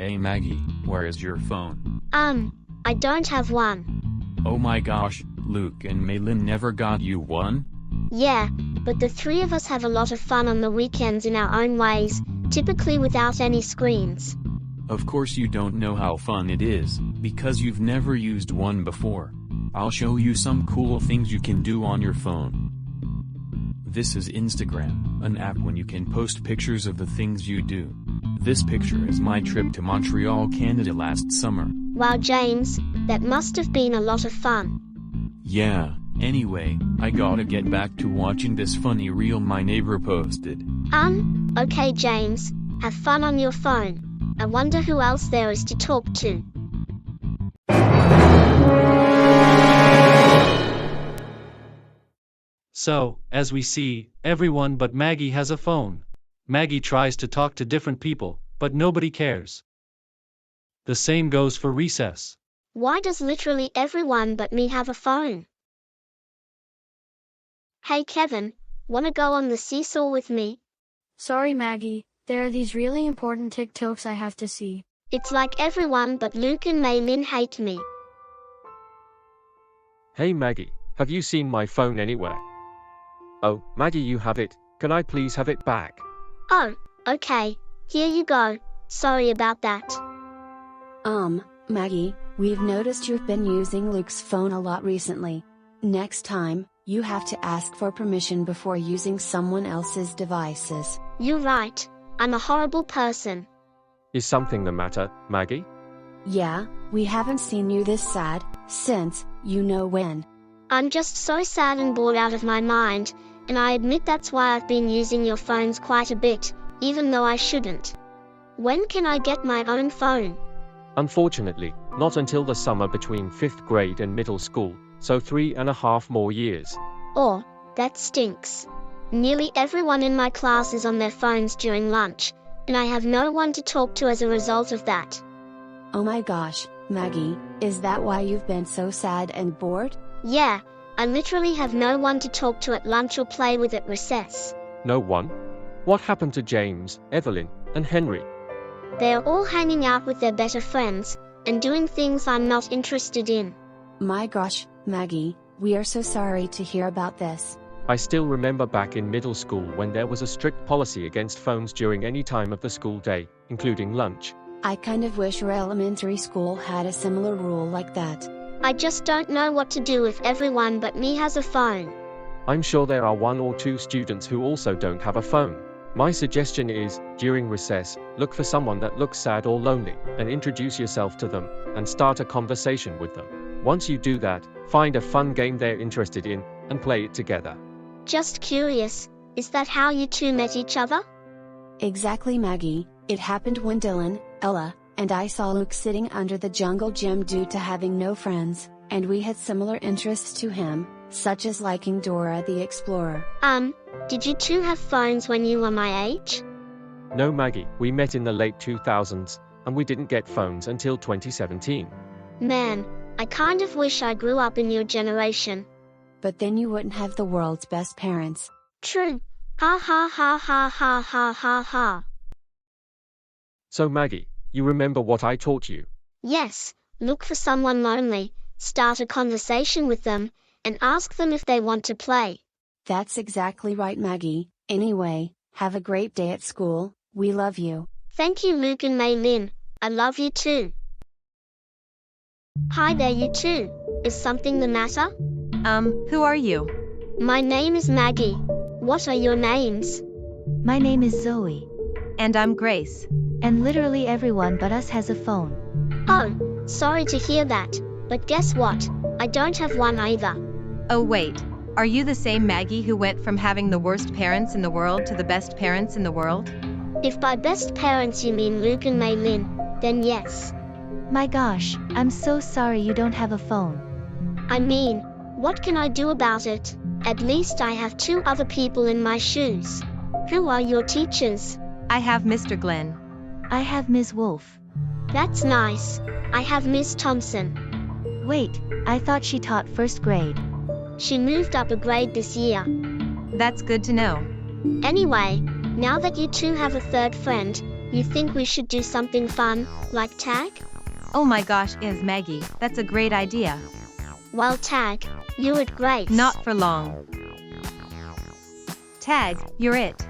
Hey Maggie, where is your phone? I don't have one. Oh my gosh, Luke and Maylin never got you one? Yeah, but the three of us have a lot of fun on the weekends in our own ways, typically without any screens. Of course you don't know how fun it is, because you've never used one before. I'll show you some cool things you can do on your phone. This is Instagram, an app when you can post pictures of the things you do. This picture is my trip to Montreal, Canada last summer. Wow, James, that must have been a lot of fun. Yeah, anyway, I gotta get back to watching this funny reel my neighbor posted. Okay James, have fun on your phone. I wonder who else there is to talk to. So, as we see, everyone but Maggie has a phone. Maggie tries to talk to different people, but nobody cares. The same goes for recess. Why does literally everyone but me have a phone? Hey Kevin, wanna go on the seesaw with me? Sorry Maggie, there are these really important TikToks I have to see. It's like everyone but Luke and Maylin hate me. Hey Maggie, have you seen my phone anywhere? Oh, Maggie, you have it. Can I please have it back? Oh, okay, here you go. Sorry about that. Maggie, we've noticed you've been using Luke's phone a lot recently. Next time, you have to ask for permission before using someone else's devices. You're right, I'm a horrible person. Is something the matter, Maggie? Yeah, we haven't seen you this sad since, you know when. I'm just so sad and bored out of my mind, and I admit that's why I've been using your phones quite a bit, even though I shouldn't. When can I get my own phone? Unfortunately, not until the summer between 5th grade and middle school, so 3.5 more years. Oh, that stinks. Nearly everyone in my class is on their phones during lunch, and I have no one to talk to as a result of that. Oh my gosh, Maggie, is that why you've been so sad and bored? Yeah, I literally have no one to talk to at lunch or play with at recess. No one? What happened to James, Evelyn, and Henry? They're all hanging out with their better friends, and doing things I'm not interested in. My gosh, Maggie, we are so sorry to hear about this. I still remember back in middle school when there was a strict policy against phones during any time of the school day, including lunch. I kind of wish your elementary school had a similar rule like that. I just don't know what to do if everyone but me has a phone. I'm sure there are 1 or 2 students who also don't have a phone. My suggestion is, during recess, look for someone that looks sad or lonely, and introduce yourself to them, and start a conversation with them. Once you do that, find a fun game they're interested in, and play it together. Just curious, is that how you two met each other? Exactly Maggie, it happened when Dylan, Ella, and I saw Luke sitting under the jungle gym due to having no friends, and we had similar interests to him, such as liking Dora the Explorer. Did you two have phones when you were my age? No Maggie, we met in the late 2000s, and we didn't get phones until 2017. Man, I kind of wish I grew up in your generation. But then you wouldn't have the world's best parents. True. Ha ha ha ha ha ha ha ha. So Maggie, you remember what I taught you? Yes, look for someone lonely, start a conversation with them, and ask them if they want to play. That's exactly right Maggie. Anyway, have a great day at school, we love you. Thank you Luke and Maylin, I love you too. Hi there you two, is something the matter? Who are you? My name is Maggie. What are your names? My name is Zoe. And I'm Grace. And literally everyone but us has a phone. Oh, sorry to hear that, but guess what? I don't have one either. Oh wait, are you the same Maggie who went from having the worst parents in the world to the best parents in the world? If by best parents you mean Luke and Maylin, then yes. My gosh, I'm so sorry you don't have a phone. I mean, what can I do about it? At least I have 2 other people in my shoes. Who are your teachers? I have Mr. Glenn. I have Ms. Wolf. That's nice. I have Miss Thompson. Wait, I thought she taught 1st grade. She moved up a grade this year. That's good to know. Anyway, now that you two have a third friend, You think we should do something fun, like tag? Oh my gosh, is Maggie, that's a great idea. Well, tag, you it, Grace. Not for long. Tag, you're it.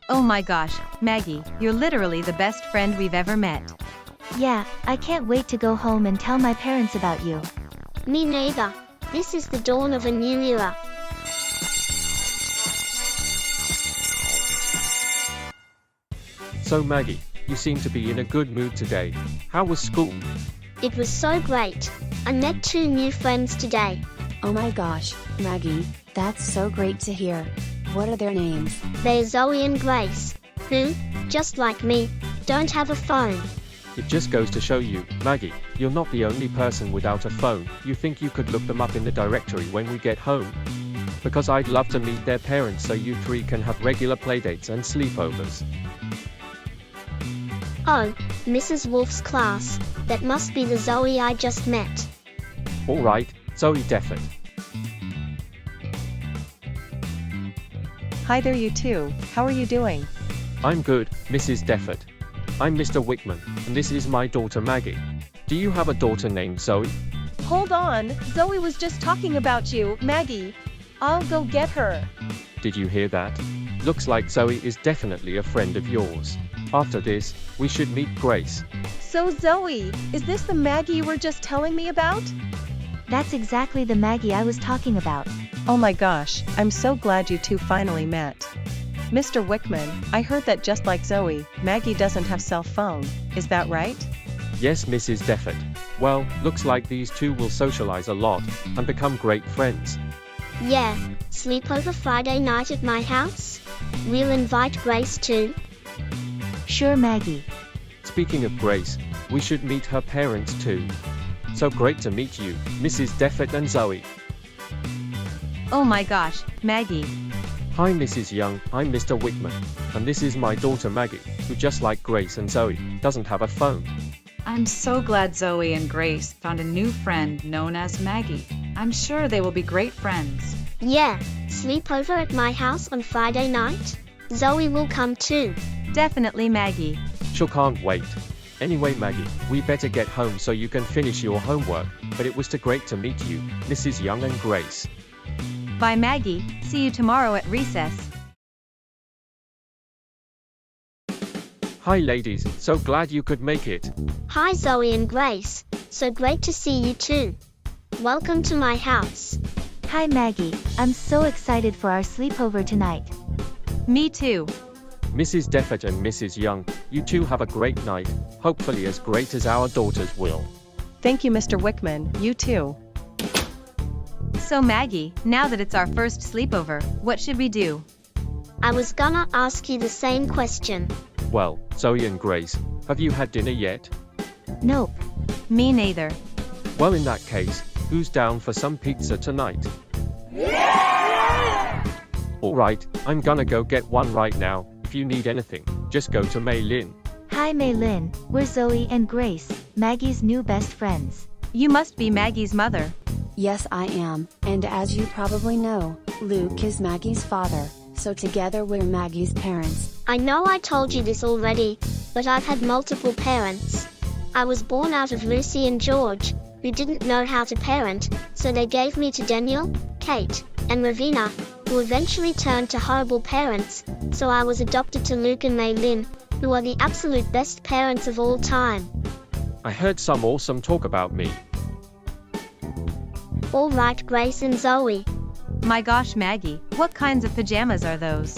Oh my gosh, Maggie, you're literally the best friend we've ever met. Yeah, I can't wait to go home and tell my parents about you. Me neither. This is the dawn of a new era. So Maggie, you seem to be in a good mood today. How was school? It was so great. I met 2 new friends today. Oh my gosh, Maggie, that's so great to hear. What are their names? They're Zoe and Grace, who, just like me, don't have a phone. It just goes to show you, Maggie, you're not the only person without a phone. You think you could look them up in the directory when we get home? Because I'd love to meet their parents so you 3 can have regular playdates and sleepovers. Oh, Mrs. Wolf's class. That must be the Zoe I just met. Alright, Zoe Defford. Hi there, you two. How are you doing? I'm good, Mrs. Defford. I'm Mr. Wickman, and this is my daughter Maggie. Do you have a daughter named Zoe? Hold on, Zoe was just talking about you, Maggie. I'll go get her. Did you hear that? Looks like Zoe is definitely a friend of yours. After this, we should meet Grace. So Zoe, is this the Maggie you were just telling me about? That's exactly the Maggie I was talking about. Oh my gosh, I'm so glad you two finally met. Mr. Wickman, I heard that just like Zoe, Maggie doesn't have cell phone. Is that right? Yes, Mrs. Defford. Well, looks like these 2 will socialize a lot and become great friends. Yeah, sleepover Friday night at my house? We'll invite Grace too. Sure, Maggie. Speaking of Grace, we should meet her parents too. So great to meet you, Mrs. Defford and Zoe. Oh my gosh, Maggie. Hi Mrs. Young, I'm Mr. Wickman, and this is my daughter Maggie, who just like Grace and Zoe, doesn't have a phone. I'm so glad Zoe and Grace found a new friend known as Maggie. I'm sure they will be great friends. Yeah, sleepover at my house on Friday night? Zoe will come too. Definitely Maggie. Sure can't wait. Anyway Maggie, we better get home so you can finish your homework, but it was too great to meet you, Mrs. Young and Grace. Bye Maggie, see you tomorrow at recess. Hi ladies, so glad you could make it. Hi Zoe and Grace, so great to see you too. Welcome to my house. Hi Maggie, I'm so excited for our sleepover tonight. Me too. Mrs. Defford and Mrs. Young, you 2 have a great night, hopefully as great as our daughters will. Thank you, Mr. Wickman, you too. So Maggie, now that it's our first sleepover, what should we do? I was gonna ask you the same question. Well, Zoe and Grace, have you had dinner yet? Nope. Me neither. Well in that case, who's down for some pizza tonight? Alright, I'm gonna go get one right now. If you need anything, just go to Mei Lin. Hi Mei Lin, we're Zoe and Grace, Maggie's new best friends. You must be Maggie's mother. Yes, I am, and as you probably know, Luke is Maggie's father, so together we're Maggie's parents. I know I told you this already, but I've had multiple parents. I was born out of Lucy and George, who didn't know how to parent, so they gave me to Daniel, Kate, and Ravina, who eventually turned to horrible parents, so I was adopted to Luke and Mei Lin, who are the absolute best parents of all time. I heard some awesome talk about me. Alright Grace and Zoe. My gosh Maggie, what kinds of pajamas are those?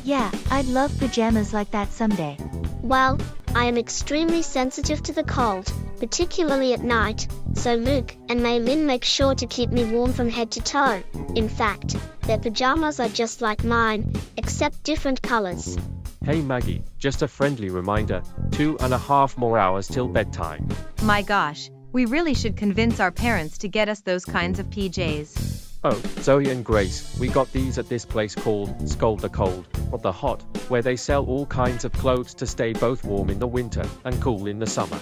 Yeah, I'd love pajamas like that someday. Well, I am extremely sensitive to the cold, particularly at night, so Luke and Mei Lin make sure to keep me warm from head to toe. In fact, their pajamas are just like mine, except different colors. Hey Maggie, just a friendly reminder, 2.5 more hours till bedtime. My gosh, we really should convince our parents to get us those kinds of PJs. Oh, Zoe and Grace, we got these at this place called Scold the Cold, or the Hot, where they sell all kinds of clothes to stay both warm in the winter and cool in the summer.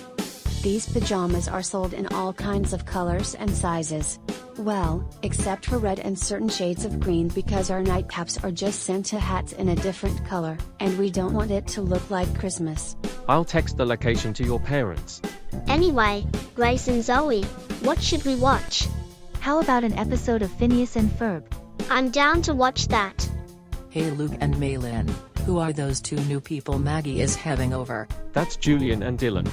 These pajamas are sold in all kinds of colors and sizes. Well, except for red and certain shades of green because our nightcaps are just Santa hats in a different color, and we don't want it to look like Christmas. I'll text the location to your parents. Anyway, Grace and Zoe, what should we watch? How about an episode of Phineas and Ferb? I'm down to watch that. Hey Luke and Maylin, who are those two new people Maggie is having over? That's Julian and Dylan.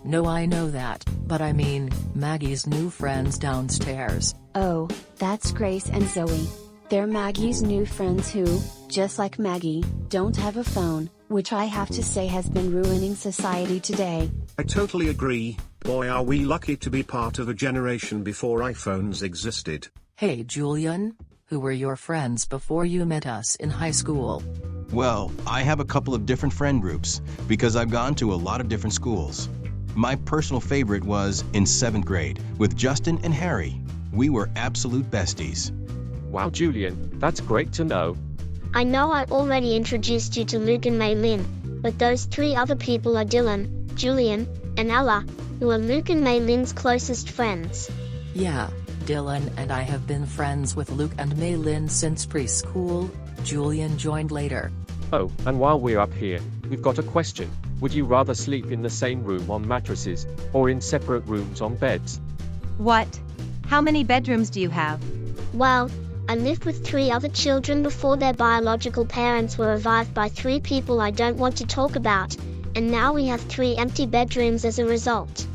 No, I know that, but I mean, Maggie's new friends downstairs. Oh, that's Grace and Zoe. They're Maggie's new friends who, just like Maggie, don't have a phone, which I have to say has been ruining society today. I totally agree. Boy, are we lucky to be part of a generation before iPhones existed. Hey Julian, who were your friends before you met us in high school? Well, I have a couple of different friend groups, because I've gone to a lot of different schools. My personal favorite was in 7th grade, with Justin and Harry. We were absolute besties. Wow Julian, that's great to know. I know I already introduced you to Luke and Maylin, but those 3 other people are Dylan, Julian, and Ella, who are Luke and Maylin's closest friends. Yeah, Dylan and I have been friends with Luke and Maylin since preschool. Julian joined later. Oh, and while we're up here, we've got a question. Would you rather sleep in the same room on mattresses, or in separate rooms on beds? What? How many bedrooms do you have? Well, I lived with 3 other children before their biological parents were revived by 3 people I don't want to talk about, and now we have 3 empty bedrooms as a result.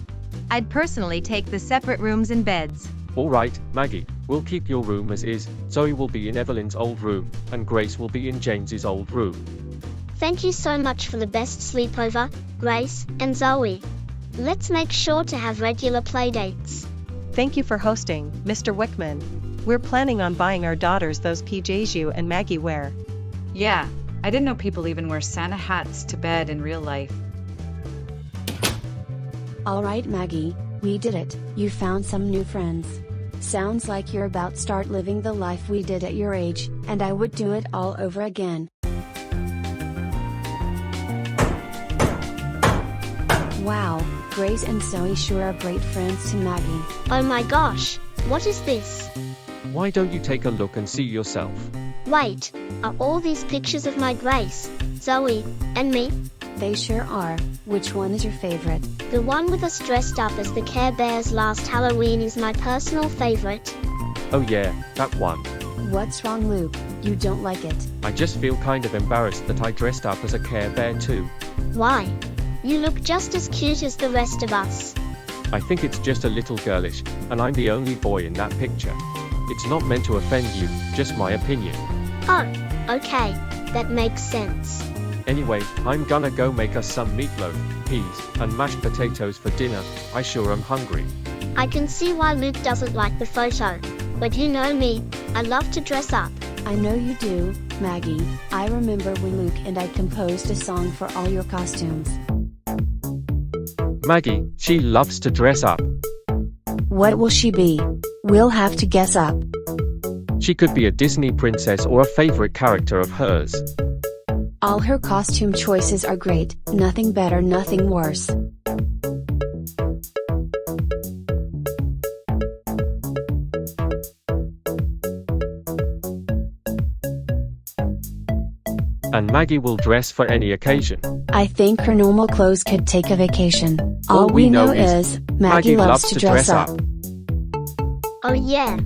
I'd personally take the separate rooms and beds. Alright, Maggie, we'll keep your room as is. Zoe will be in Evelyn's old room, and Grace will be in James's old room. Thank you so much for the best sleepover, Grace and Zoe. Let's make sure to have regular playdates. Thank you for hosting, Mr. Wickman. We're planning on buying our daughters those PJs you and Maggie wear. Yeah, I didn't know people even wear Santa hats to bed in real life. Alright Maggie, we did it. You found some new friends. Sounds like you're about to start living the life we did at your age, and I would do it all over again. Wow, Grace and Zoe sure are great friends to Maggie. Oh my gosh, what is this? Why don't you take a look and see yourself? Wait, are all these pictures of my Grace, Zoe, and me? They sure are. Which one is your favorite? The one with us dressed up as the Care Bears last Halloween is my personal favorite. Oh yeah, that one. What's wrong, Luke? You don't like it? I just feel kind of embarrassed that I dressed up as a Care Bear too. Why? You look just as cute as the rest of us. I think it's just a little girlish, and I'm the only boy in that picture. It's not meant to offend you, just my opinion. Oh, okay, that makes sense. Anyway, I'm gonna go make us some meatloaf, peas, and mashed potatoes for dinner. I sure am hungry. I can see why Luke doesn't like the photo, but you know me, I love to dress up. I know you do, Maggie. I remember when Luke and I composed a song for all your costumes. Maggie, she loves to dress up. What will she be? We'll have to guess up. She could be a Disney princess or a favorite character of hers. All her costume choices are great, nothing better, nothing worse. And Maggie will dress for any occasion. I think her normal clothes could take a vacation. All we know is, Maggie loves to dress up. Oh yeah,